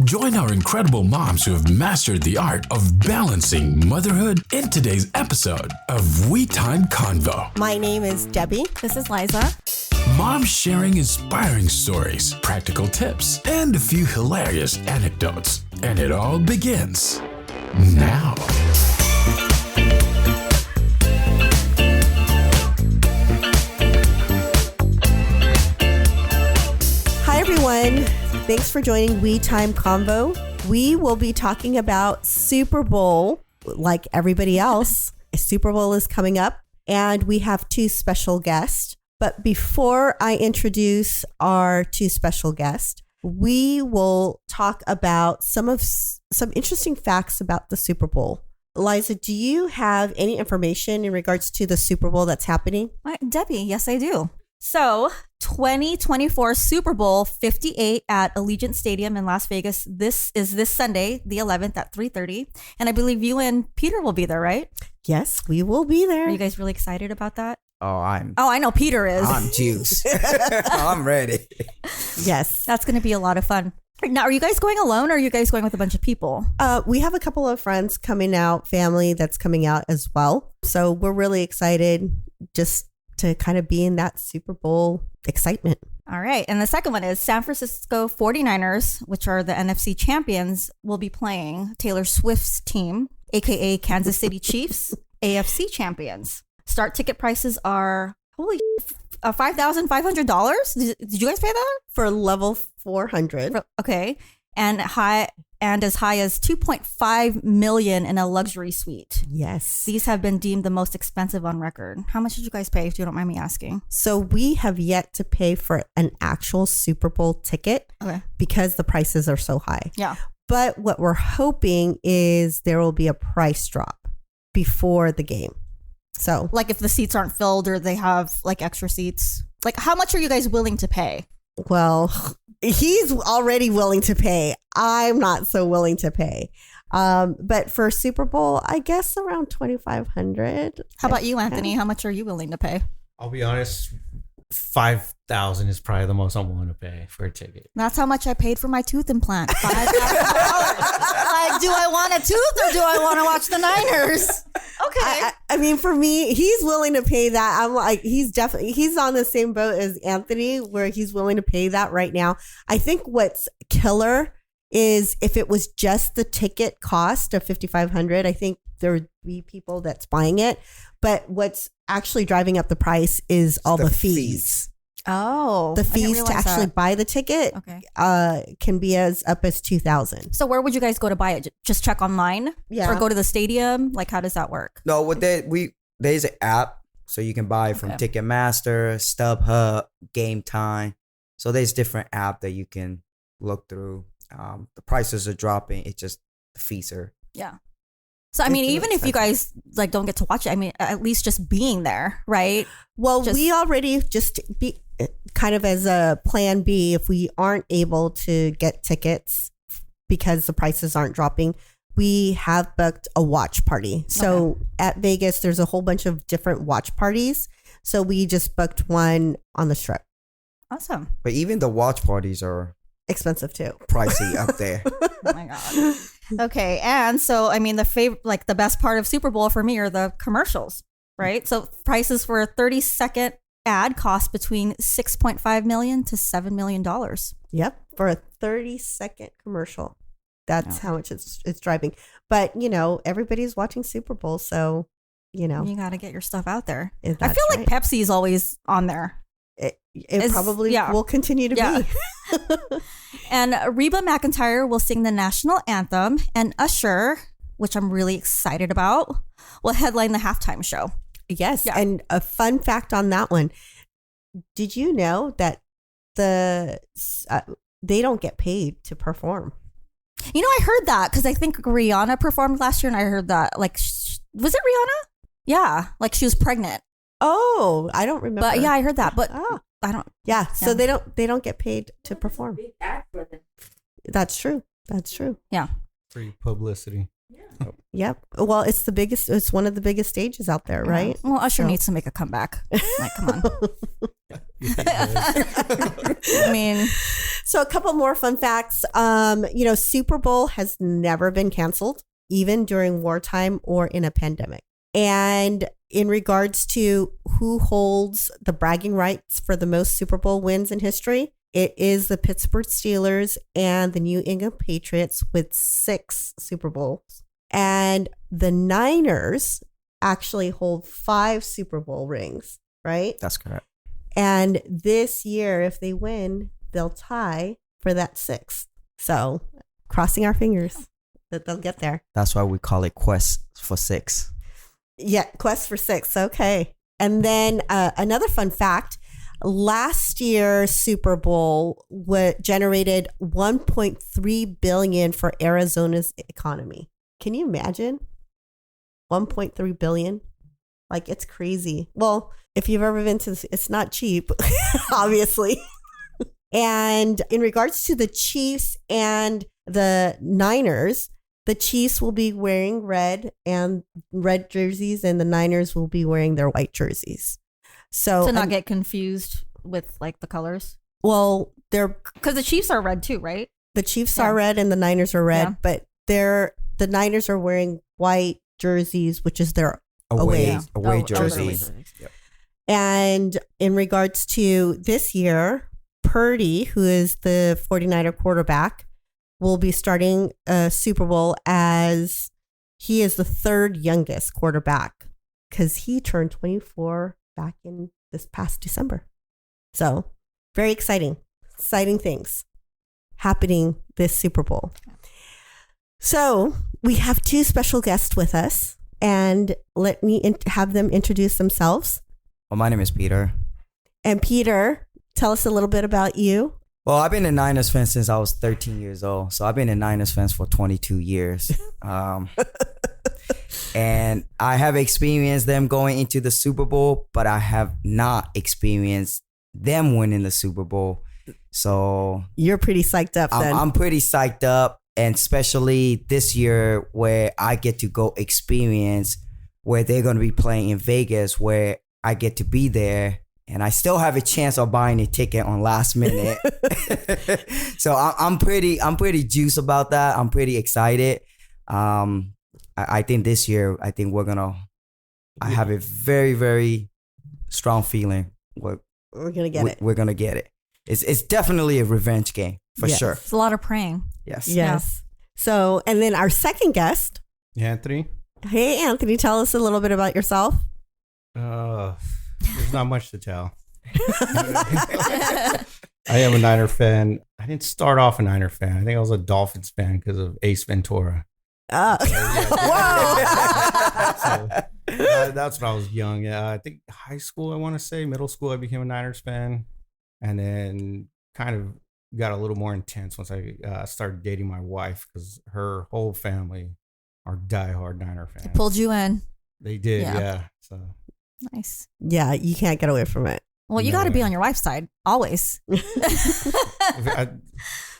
Join our incredible moms who have mastered the art of balancing motherhood in today's episode of We Time Convo. My name is Debbie. This is Liza. Moms sharing inspiring stories, practical tips, and a few hilarious anecdotes. And it all begins now. Hi, everyone. Thanks for joining We Time Convo. We will be talking about Super Bowl like everybody else. Super Bowl is coming up, and we have two special guests. But before I introduce our two special guests, we will talk about some interesting facts about the Super Bowl. Liza, do you have any information in regards to the Super Bowl that's happening? Debbie, yes, I do. So 2024 Super Bowl 58 at Allegiant Stadium in Las Vegas. This is this Sunday, the 11th at 3:30. And I believe you and Peter will be there, right? Yes, we will be there. Are you guys really excited about that? Oh, I know Peter is. I'm juiced. I'm ready. Yes. That's going to be a lot of fun. Now, are you guys going alone or are you guys going with a bunch of people? We have a couple of friends coming out, family that's coming out as well. So we're really excited just to kind of be in that Super Bowl excitement. All right. And the second one is San Francisco 49ers, which are the NFC champions, will be playing Taylor Swift's team, aka Kansas City Chiefs, AFC champions. Start ticket prices are $5,500. Did you guys pay that? For level 400. Okay. And as high as $2.5 million in a luxury suite. Yes. These have been deemed the most expensive on record. How much did you guys pay, if you don't mind me asking? So we have yet to pay for an actual Super Bowl ticket because the prices are so high. Yeah. But what we're hoping is there will be a price drop before the game. So like if the seats aren't filled or they have like extra seats, like how much are you guys willing to pay? Well, he's already willing to pay. I'm not so willing to pay. But for Super Bowl, I guess around $2,500. How about you, Anthony? How much are you willing to pay? I'll be honest, $5,000 is probably the most I'm willing to pay for a ticket. That's how much I paid for my tooth implant. $5,000. Like, do I want a tooth or do I want to watch the Niners? Okay. I mean, for me, he's willing to pay that. I'm like, he's on the same boat as Anthony, where he's willing to pay that right now. I think what's killer is if it was just the ticket cost of $5,500, I think there would be people that's buying it. But what's actually driving up the price is all the fees. Oh, the fees to actually buy the ticket can be up as $2,000. So where would you guys go to buy it? Just check online? Yeah. Or go to the stadium? Like, how does that work? No, there's an app, so you can buy from Ticketmaster, StubHub, Game Time. So there's different app that you can look through. The prices are dropping. It's just the fees are. Yeah. So, I mean, even if you guys like don't get to watch it, I mean, at least just being there, right? Well, we already just be kind of as a plan B, if we aren't able to get tickets because the prices aren't dropping, we have booked a watch party. So at Vegas, there's a whole bunch of different watch parties. So we just booked one on the Strip. Awesome. But even the watch parties are expensive too. Pricey up there. Oh my God. Okay. And so, I mean, the best part of Super Bowl for me are the commercials, right? So prices for a 30-second ad cost between $6.5 million to $7 million. Yep. For a 30-second commercial. That's how much it's driving. But, everybody's watching Super Bowl. So, you got to get your stuff out there. I feel like Pepsi is always on there. It probably will continue to be. And Reba McEntire will sing the national anthem, and Usher, which I'm really excited about, will headline the halftime show. Yes. Yeah. And a fun fact on that one. Did you know that they don't get paid to perform? I heard that because I think Rihanna performed last year, and I heard that, like, was it Rihanna? Yeah. Like she was pregnant. Oh, I don't remember. But yeah, I heard that. But I don't. Yeah. So they don't get paid to perform. That's true. Yeah. Free publicity. Yeah. Yep. Well, it's one of the biggest stages out there, right? Well, Usher needs to make a comeback. Like, come on. I mean, So a couple more fun facts. Super Bowl has never been canceled, even during wartime or in a pandemic. And in regards to who holds the bragging rights for the most Super Bowl wins in history, it is the Pittsburgh Steelers and the New England Patriots with 6 Super Bowls. And the Niners actually hold 5 Super Bowl rings, right? That's correct. And this year, if they win, they'll tie for that 6th. So crossing our fingers that they'll get there. That's why we call it Quest for 6. Yeah, quest for 6. Okay. And then another fun fact, last year's Super Bowl generated $1.3 billion for Arizona's economy. Can you imagine? $1.3 billion? Like, it's crazy. Well, if you've ever been to this, it's not cheap, obviously. And in regards to the Chiefs and the Niners, the Chiefs will be wearing red jerseys, and the Niners will be wearing their white jerseys. So to not get confused with like the colors. Well, because the Chiefs are red too, right? the Chiefs are red and the Niners are red, Yeah. but the Niners are wearing white jerseys, which is their away jerseys. Yep. And in regards to this year, Purdy, who is the 49er quarterback, will be starting a Super Bowl as he is the 3rd youngest quarterback because he turned 24 back in this past December. So very exciting things happening this Super Bowl. So we have 2 special guests with us, and let me have them introduce themselves. Well, my name is Peter. And Peter, tell us a little bit about you. Well, I've been a Niners fan since I was 13 years old. So I've been a Niners fan for 22 years. And I have experienced them going into the Super Bowl, but I have not experienced them winning the Super Bowl. So You're pretty psyched up then. I'm pretty psyched up. And especially this year where I get to go experience where they're going to be playing in Vegas, where I get to be there. And I still have a chance of buying a ticket on last minute. So I'm pretty juiced about that. I'm pretty excited. I think this year, I have a very, very strong feeling. We're going to get it. We're going to get it. It's definitely a revenge game for Yes. sure. It's a lot of praying. Yes. Yes. So, and then our second guest. Anthony? Hey, Anthony, tell us a little bit about yourself. There's not much to tell. I am a Niner fan. I didn't start off a Niner fan. I think I was a Dolphins fan because of Ace Ventura. Whoa. So, that's when I was young. Yeah, I think high school, I want to say. Middle school, I became a Niners fan. And then kind of got a little more intense once I started dating my wife because her whole family are diehard Niner fans. Pulled you in. They did, Yeah. yeah. So Nice. Yeah, you can't get away from it. Well, you No got to be way. on your wife's side always.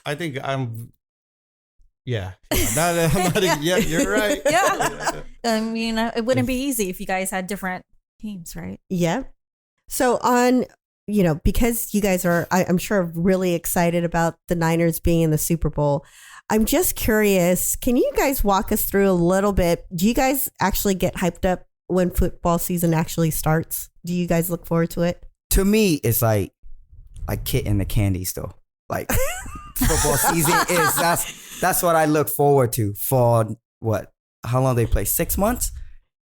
I think I'm. Yeah. Yeah, you're right. Yeah. I mean, it wouldn't be easy if you guys had different teams, right? Yeah. So because you guys are, I'm sure, really excited about the Niners being in the Super Bowl. I'm just curious, can you guys walk us through a little bit? Do you guys actually get hyped up when football season actually starts? Do you guys look forward to it? To me, it's like Kit in the candy store. Like football season is that's what I look forward to for what? How long they play? 6 months?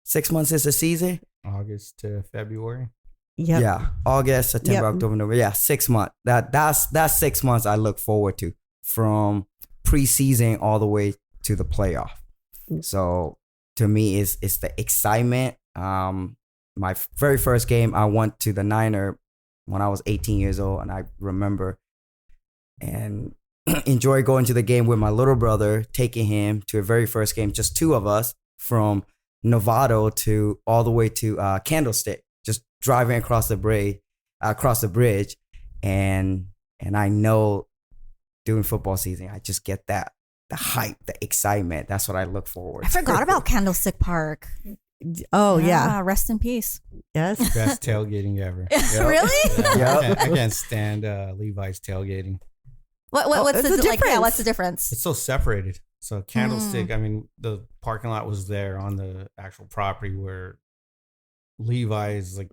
6 months is the season? August to February. Yep. Yeah. August, September, Yep. October, November. Yeah, 6 months. That's 6 months I look forward to from preseason all the way to the playoff. So to me, it's the excitement. My very first game, I went to the Niner when I was 18 years old, and I remember and enjoy going to the game with my little brother, taking him to a very first game, just 2 of us from Novato to all the way to Candlestick, just driving across the bridge, and I know during football season, I just get the hype, the excitement. That's what I look forward I to. forgot about Candlestick Park. Oh yeah. Rest in peace. Yes. Best tailgating ever. Really? Yeah, I can't stand Levi's tailgating. What's the the like? Yeah, difference? what's the difference? It's so separated. So Candlestick, I mean, the parking lot was there on the actual property where Levi's like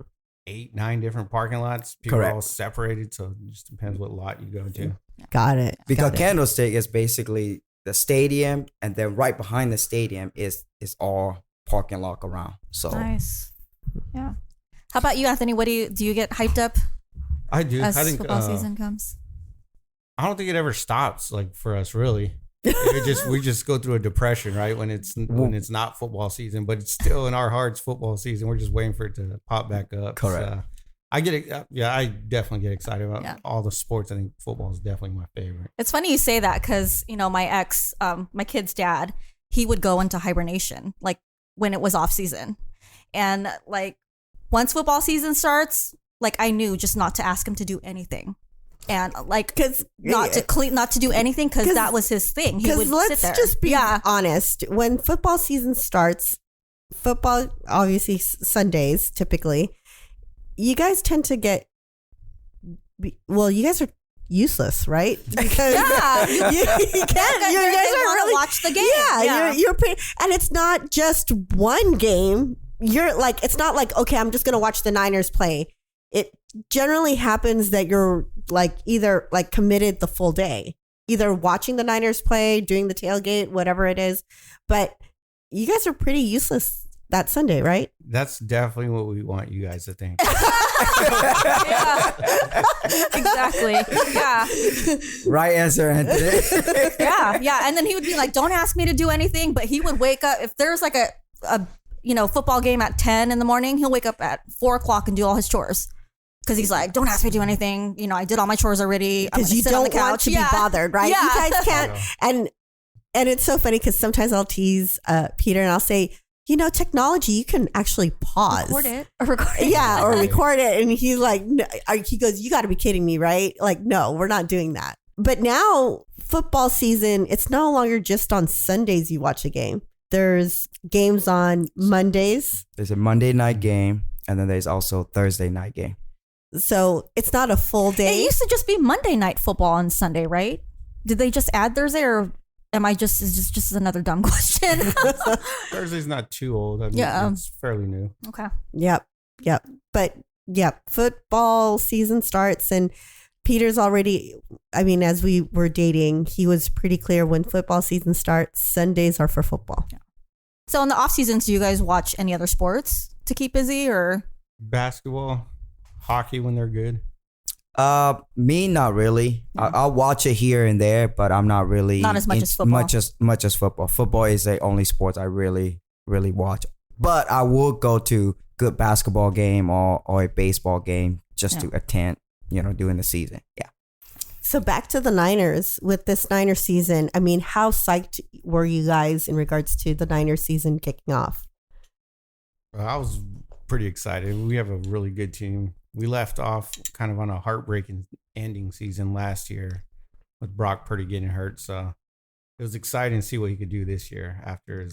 8-9 different parking lots. People are all separated. So it just depends what lot you go to. Got it. Because Got it. Candlestick is basically the stadium, and then right behind the stadium is all parking lot around. So Nice. Yeah. How about you, Anthony? What do you get hyped up I do. as I think football season comes? I don't think it ever stops, like for us, really. We just go through a depression, right? When it's not football season, but it's still in our hearts football season. We're just waiting for it to pop back up. Correct. So I definitely get excited about all the sports. I think football is definitely my favorite. It's funny you say that because my ex, my kid's dad, he would go into hibernation like when it was off season, and like once football season starts, like I knew just not to ask him to do anything. And like, not to do anything because that was his thing. He would let's sit there. just be honest. When football season starts, football obviously Sundays typically. You guys tend to get. Well, you guys are useless, right? Because you can't. You guys are really watch the game. Yeah, you're pretty, and it's not just one game. You're like, it's not like, okay, I'm just gonna watch the Niners play. It generally happens that you're like either like committed the full day, either watching the Niners play, doing the tailgate, whatever it is. But you guys are pretty useless that Sunday, right? That's definitely what we want you guys to think. Yeah. Exactly. Yeah. right answer, Anthony. Yeah. And then he would be like, don't ask me to do anything. But he would wake up if there's like a football game at 10 in the morning, he'll wake up at 4 o'clock and do all his chores. Because he's like, don't ask me to do anything. I did all my chores already. Because you don't want to be bothered, right? Yeah. You guys can't. And it's so funny because sometimes I'll tease Peter and I'll say, technology, you can actually pause. Record it. Yeah, or record it. And he's like, no, he goes, you got to be kidding me, right? Like, no, we're not doing that. But now football season, it's no longer just on Sundays you watch a game. There's games on Mondays. There's a Monday night game, and then there's also Thursday night game. So it's not a full day. It used to just be Monday night football on Sunday, right? Did they just add Thursday, or is this just another dumb question? Thursday's not too old. I mean, it's fairly new. Okay. Yep. But football season starts, and Peter's already, as we were dating, he was pretty clear when football season starts, Sundays are for football. Yeah. So in the off seasons, do you guys watch any other sports to keep busy, or basketball, hockey when they're good? Me, not really. I'll watch it here and there, but I'm not really not as much as football. Much as football. Football is the only sport I really watch. But I will go to good basketball game or a baseball game just to attend, during the season. Yeah. So back to the Niners with this Niners season. How psyched were you guys in regards to the Niners season kicking off? I was pretty excited. We have a really good team. We left off kind of on a heartbreaking ending season last year with Brock Purdy getting hurt. So it was exciting to see what he could do this year after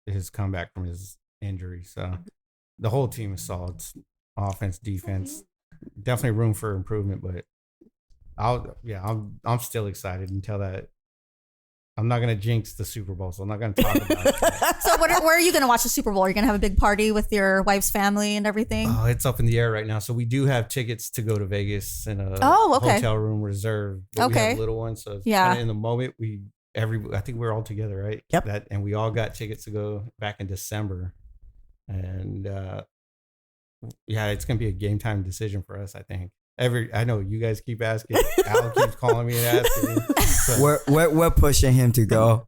his comeback from his injury. So the whole team is solid. Offense, defense, definitely room for improvement, but I'm still excited until that. I'm not going to jinx the Super Bowl, so I'm not going to talk about it. So where are you going to watch the Super Bowl? Are you going to have a big party with your wife's family and everything? Oh, it's up in the air right now. So we do have tickets to go to Vegas in a hotel room reserved. But we have little ones, so it's kind of in the moment. I think we're all together, right? Yep. And we all got tickets to go back in December. And it's going to be a game time decision for us, I think. I know you guys keep asking. Al keeps calling me and asking me. So. We're pushing him to go.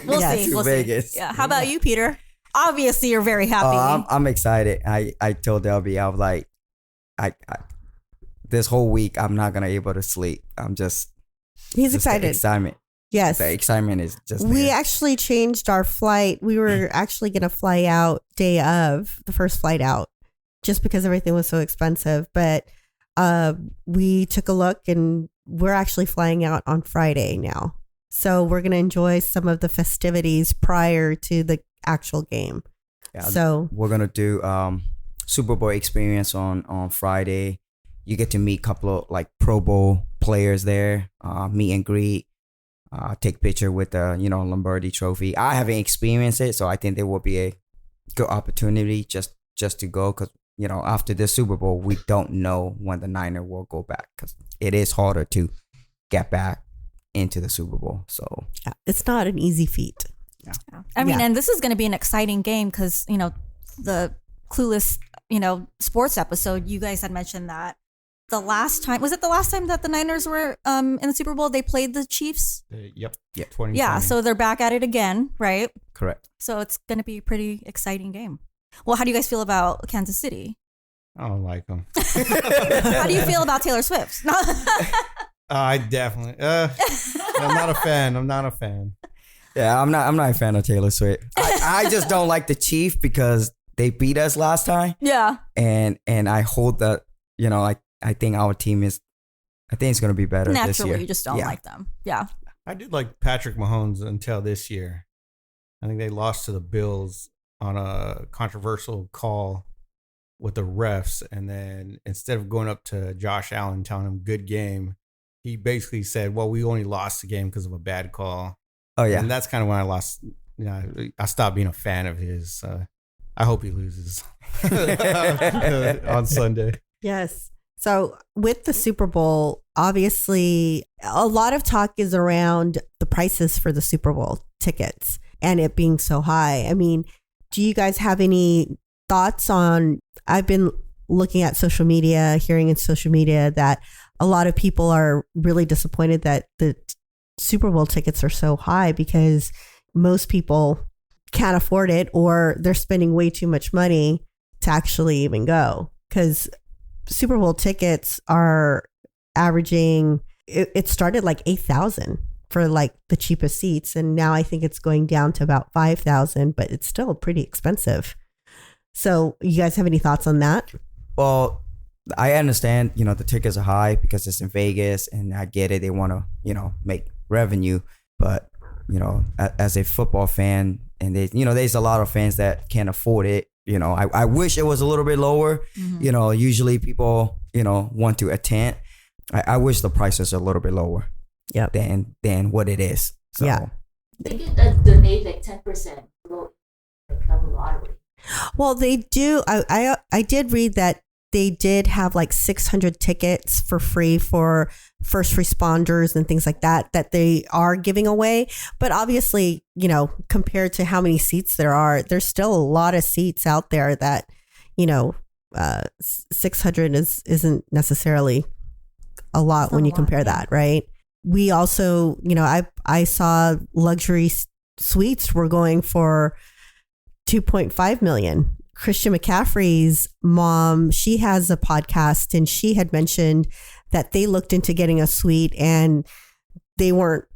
We'll see. To Vegas. Yeah. How about you, Peter? Obviously, you're very happy. I'm excited. I told Debbie, I was like, I this whole week I'm not gonna able to sleep. He's excited. The excitement. Yes. The excitement is just. We there. actually changed our flight. We were actually gonna fly out day of the first flight out, just because everything was so expensive, but. We took a look and we're actually flying out on Friday now. So we're going to enjoy some of the festivities prior to the actual game. Yeah, So we're gonna do Super Bowl experience on Friday. You get to meet a couple of like Pro Bowl players there, meet and greet, take picture with the Lombardi Trophy. I haven't experienced it, so I think there will be a good opportunity just to go, because after this Super Bowl, we don't know when the Niners will go back, because it is harder to get back into the Super Bowl. So yeah, it's not an easy feat. Yeah. I mean, Yeah. and this is going to be an exciting game because, the Clueless, sports episode, you guys had mentioned that was it the last time that the Niners were in the Super Bowl, they played the Chiefs? Yep. 2020. Yeah. So they're back at it again, right? Correct. So it's going to be a pretty exciting game. Well, how do you guys feel about Kansas City? I don't like them. How do you feel about Taylor Swift? I definitely. I'm not a fan. Yeah, I'm not a fan of Taylor Swift. I just don't like the Chiefs because they beat us last time. Yeah. And I hold that, I think our team I think it's going to be better this Naturally, year. you just don't like them. Yeah. I did like Patrick Mahomes until this year. I think they lost to the Bills on a controversial call with the refs. And then instead of going up to Josh Allen telling him good game, he basically said, well, we only lost the game because of a bad call. Oh, yeah. And that's kind of when I lost. I stopped being a fan of his. I hope he loses on Sunday. Yes. So with the Super Bowl, obviously, a lot of talk is around the prices for the Super Bowl tickets and it being so high. I mean, do you guys have any thoughts on? I've been looking at social media, hearing in social media that a lot of people are really disappointed that the Super Bowl tickets are so high because most people can't afford it, or they're spending way too much money to actually even go, because Super Bowl tickets are averaging, it started like 8,000 for like the cheapest seats. And now I think it's going down to about 5,000, but it's still pretty expensive. So you guys have any thoughts on that? Well, I understand, the tickets are high because it's in Vegas, and I get it. They want to, make revenue. But, as a football fan, and there's a lot of fans that can't afford it. I wish it was a little bit lower. Mm-hmm. Usually people, want to attend. I wish the prices are a little bit lower. Yep. Than what it is. So, Yeah. They could donate like 10% to the lottery. Well, they do. I did read that they did have like 600 tickets for free for first responders and things like that they are giving away. But obviously, compared to how many seats there are, there's still a lot of seats out there that, 600 isn't necessarily a lot when you compare that, right? We also, I saw luxury suites were going for 2.5 million. Christian McCaffrey's mom, she has a podcast, and she had mentioned that they looked into getting a suite and they weren't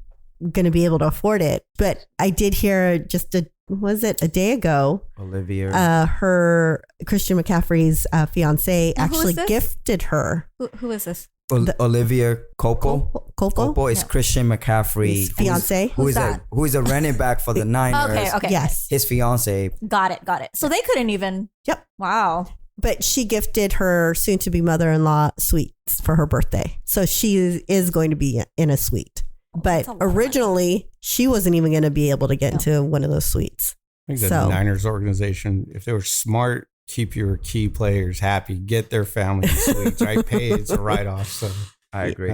going to be able to afford it. But I did hear a day ago, Olivia, her Christian McCaffrey's fiance And who is actually this? gifted her. Who is this? Olivia Copo. Copo? Is Christian McCaffrey's His fiance? who is that? who is a running back for the Niners. Okay. Yes. His fiance. Got it. So they couldn't even. Yep. Wow. But she gifted her soon-to-be mother-in-law suites for her birthday. So she is going to be in a suite. But That's a lot of money. originally, she wasn't even going to be able to get into one of those suites. I think the So- Niners organization, if they were smart, keep your key players happy, get their family suites, right? Pay it's a write-off. So I agree.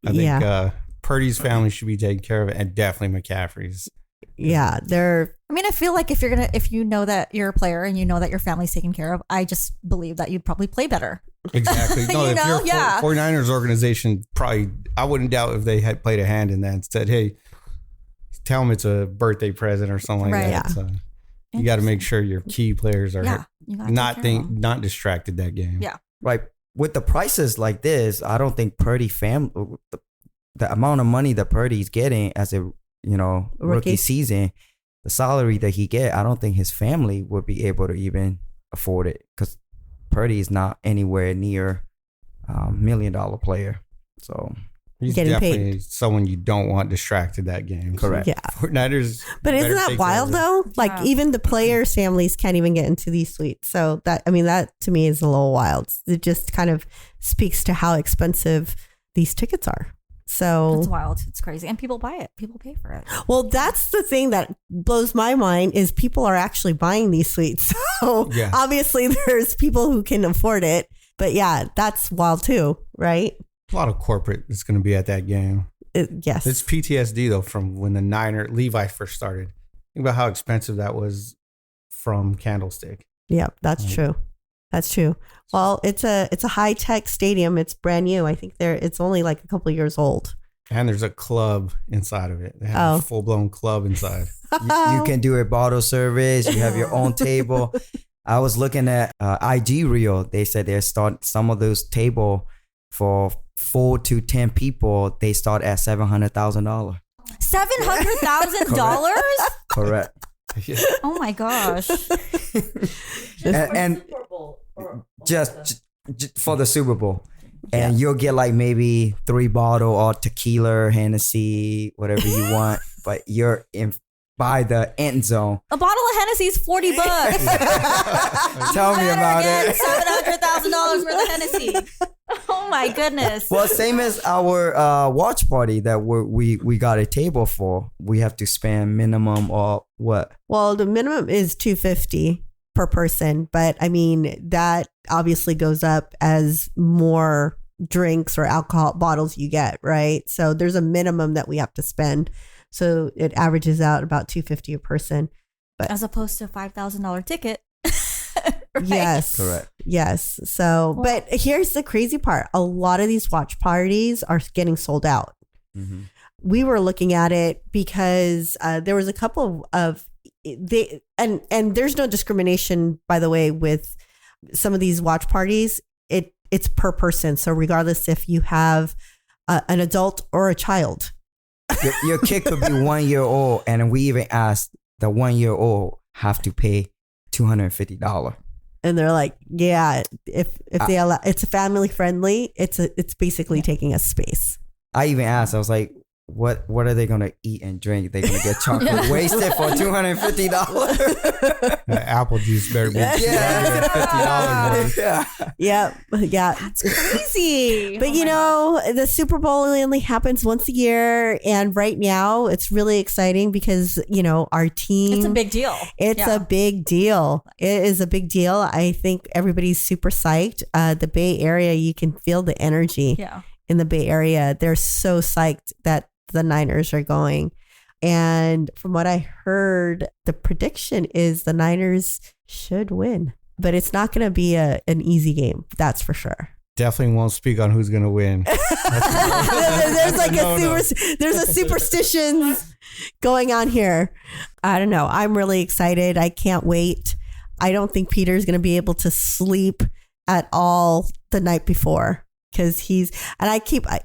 I think Purdy's family should be taken care of, and definitely McCaffrey's. Yeah, they're I mean, I feel like if you know that you're a player and you know that your family's taken care of, I just believe that you'd probably play better. Exactly. No, You if know, your yeah. 49ers organization, probably, I wouldn't doubt if they had played a hand in that and said, hey, tell them it's a birthday present or something like Right. that. So you got to make sure your key players are You gotta take care of them. not distracted that game. Yeah. Right. With the prices like this, I don't think Purdy the amount of money that Purdy's getting as a rookie Rookie. season, the salary that he get, I don't think his family would be able to even afford it, because Purdy is not anywhere near $1 million player. So He's getting definitely paid. someone you don't want distracted that game. Correct. Yeah. 49ers. But isn't better that take wild care of though? Like Yeah. even the players' families can't even get into these suites. So that to me is a little wild. It just kind of speaks to how expensive these tickets are. So It's wild. It's crazy. And people buy it. People pay for it. well, that's the thing that blows my mind is people are actually buying these suites. So Yeah. obviously there's people who can afford it. But yeah, that's wild too, right? A lot of corporate is going to be at that game. Yes. It's PTSD though from when the Levi first started. Think about how expensive that was from Candlestick. Yeah, that's true. That's true. Well, it's a high tech stadium. It's brand new. I think it's only like a couple of years old. And there's a club inside of it. They have a full blown club inside. You can do a bottle service. You have your own table. I was looking at IG Reel. They said they start some of those table for 4 to 10 people. They start at $700,000. $700,000? Correct. Yeah. Oh my gosh. and Super Bowl or just for the Super Bowl. And you'll get like maybe 3 bottle or tequila, Hennessy, whatever you want. But you're in by the end zone. A bottle of Hennessy is $40. Tell me about it. $700,000 worth of Hennessy. Oh my goodness. Well, same as our watch party that we got a table for. We have to spend minimum or what? Well, the minimum is $250 per person, but I mean that obviously goes up as more drinks or alcohol bottles you get, right? So there's a minimum that we have to spend. So it averages out about $250 a person. As opposed to a $5,000 ticket. Right? Yes. Correct. Yes. So, but here's the crazy part. A lot of these watch parties are getting sold out. Mm-hmm. We were looking at it because there was a couple of and there's no discrimination, by the way, with some of these watch parties. It's per person. So regardless if you have an adult or a child. Your kid could be 1 year old, and we even asked the 1 year old have to pay $250. And they're like, yeah, if they allow, it's family friendly. It's basically taking a space. I even asked, I was like, what are they gonna eat and drink? They're gonna get chocolate wasted for $250. The apple juice better be $250 worth. Yeah. That's crazy. But you know, the Super Bowl only happens once a year, and right now it's really exciting because you know our team. It's a big deal. It's a big deal. It is a big deal. I think everybody's super psyched. The Bay Area, you can feel the energy. Yeah. In the Bay Area, they're so psyched that the Niners are going. And from what I heard, the prediction is the Niners should win, but it's not going to be an easy game. That's for sure. Definitely won't speak on who's going to win. There's like there's a superstition going on here. I don't know. I'm really excited. I can't wait. I don't think Peter's going to be able to sleep at all the night before. Because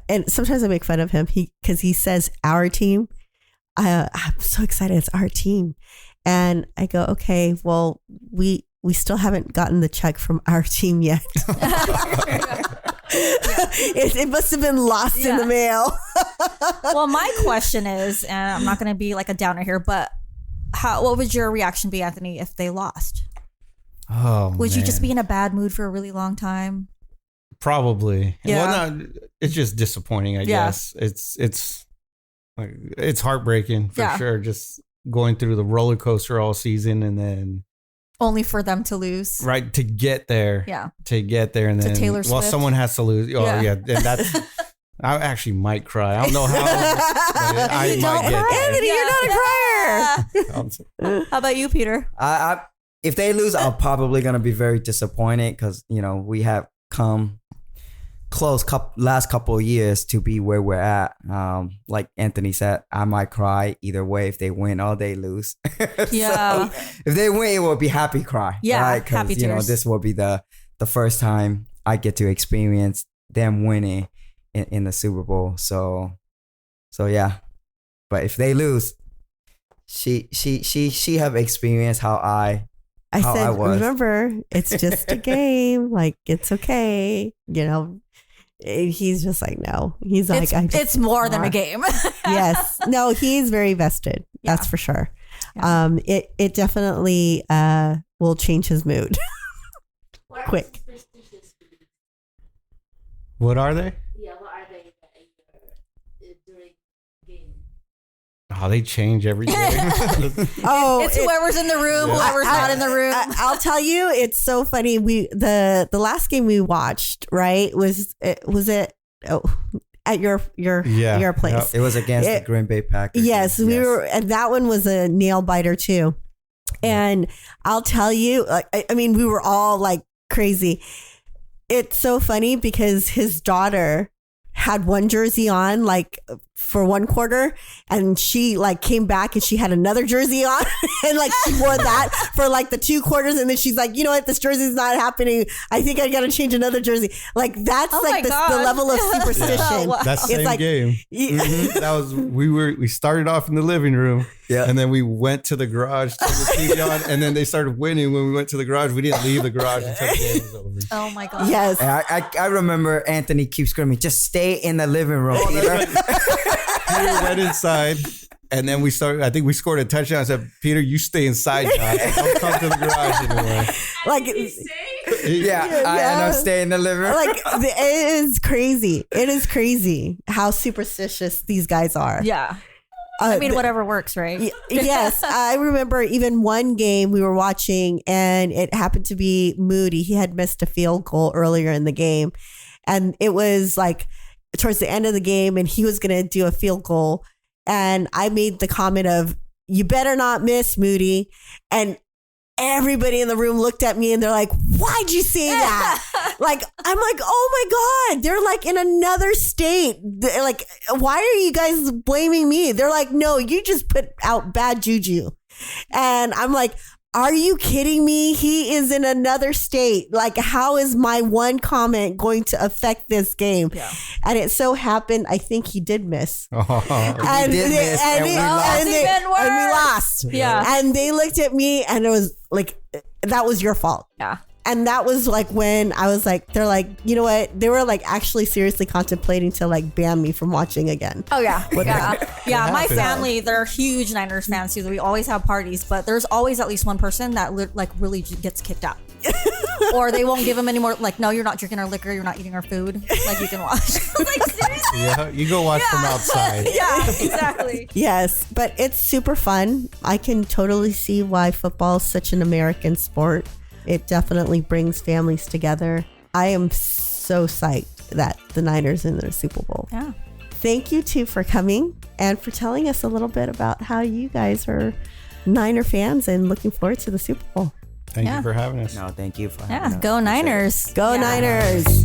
and sometimes I make fun of him because he says our team. I'm so excited. It's our team. And I go, okay, well, we still haven't gotten the check from our team yet. It must have been lost in the mail. Well, my question is, and I'm not going to be like a downer here, but what would your reaction be, Anthony, if they lost? Oh, Would you just man. be in a bad mood for a really long time? Probably. Yeah. Well, no, it's just disappointing, I guess. It's heartbreaking for sure. Just going through the roller coaster all season and then Only for them to lose. right to get there. Yeah. To get there and To then Taylor Swift. someone has to lose. Oh Yeah. yeah. And that's I actually might cry. I don't know how. But I You might don't get cry. there. Anthony, you're not a crier. How about you, Peter? If they lose, I'm probably gonna be very disappointed because you know we have come close last couple of years to be where we're at. Like Anthony said, I might cry either way if they win or they lose. Yeah. So if they win, it will be happy cry. Yeah, right? 'Cause, happy you know, tears. this will be the first time I get to experience them winning in the Super Bowl. So yeah. But if they lose, she have experienced how I said, was. remember, it's just a game. Like, it's okay. You know, And he's just like, no. He's like, It's more than a game. Yes. No, he's very vested. Yeah. That's for sure. Yeah. It definitely will change his mood. What are Quick. superstitious beliefs? What are they? Yeah, what are they during game? Oh, they change every day. Oh, It's whoever's in the room, whoever's not in the room. I'll tell you, it's so funny. The last game we watched, right, was it at your place. It was against the Green Bay Packers. Yes, we were, and that one was a nail biter too. And I'll tell you, I mean, we were all like crazy. It's so funny because his daughter had one jersey on like for one quarter, and she like came back and she had another jersey on and like she wore that for like the 2 quarters, and then she's like, you know what, this jersey's not happening, I think I gotta change another jersey. Like that's like the level of superstition. Wow. That same like- game. That was we started off in the living room. Yeah. And then we went to the garage, turned the TV on, and then they started winning. When we went to the garage, we didn't leave the garage until the game was over. Oh my God. Yes. And I remember Anthony keeps screaming, just stay in the living room, Peter. Peter went inside, and then we started. I think we scored a touchdown. I said, "Peter, you stay inside now. Don't come to the garage anymore." Like Yeah, and I'm staying in the living room. like it is crazy. It is crazy how superstitious these guys are. Yeah. I mean, whatever works, right? Yes, I remember even one game we were watching, and it happened to be Moody. He had missed a field goal earlier in the game, and it was like towards the end of the game, and he was going to do a field goal, and I made the comment of, "You better not miss, Moody," and everybody in the room looked at me and they're like, "Why'd you say that?" Like, I'm like, "Oh my God, they're like in another state. They're like, why are you guys blaming me?" They're like, "No, you just put out bad juju." And I'm like, "Are you kidding me? He is in another state. Like, how is my one comment going to affect this game?" Yeah. And it so happened, I think he did miss. And we did miss, and we lost. Even and we worse. lost. Yeah. And they looked at me and it was like, that was your fault. Yeah. And that was like when I was like, they're like, you know what? They were like actually seriously contemplating to like ban me from watching again. Oh yeah, yeah. My happens. family, they're huge Niners fans too. We always have parties, but there's always at least one person that like really gets kicked out, or they won't give them any more. Like, no, you're not drinking our liquor, you're not eating our food. Like, you can watch. Like, seriously? Yeah, you go watch from outside. Yeah, exactly. Yes, but it's super fun. I can totally see why football is such an American sport. It definitely brings families together. I am so psyched that the Niners in the Super Bowl. Yeah. Thank you two for coming and for telling us a little bit about how you guys are Niner fans and looking forward to the Super Bowl. Thank you for having us. No, thank you for having Yeah. us. Go Niners. Go Yeah. Niners.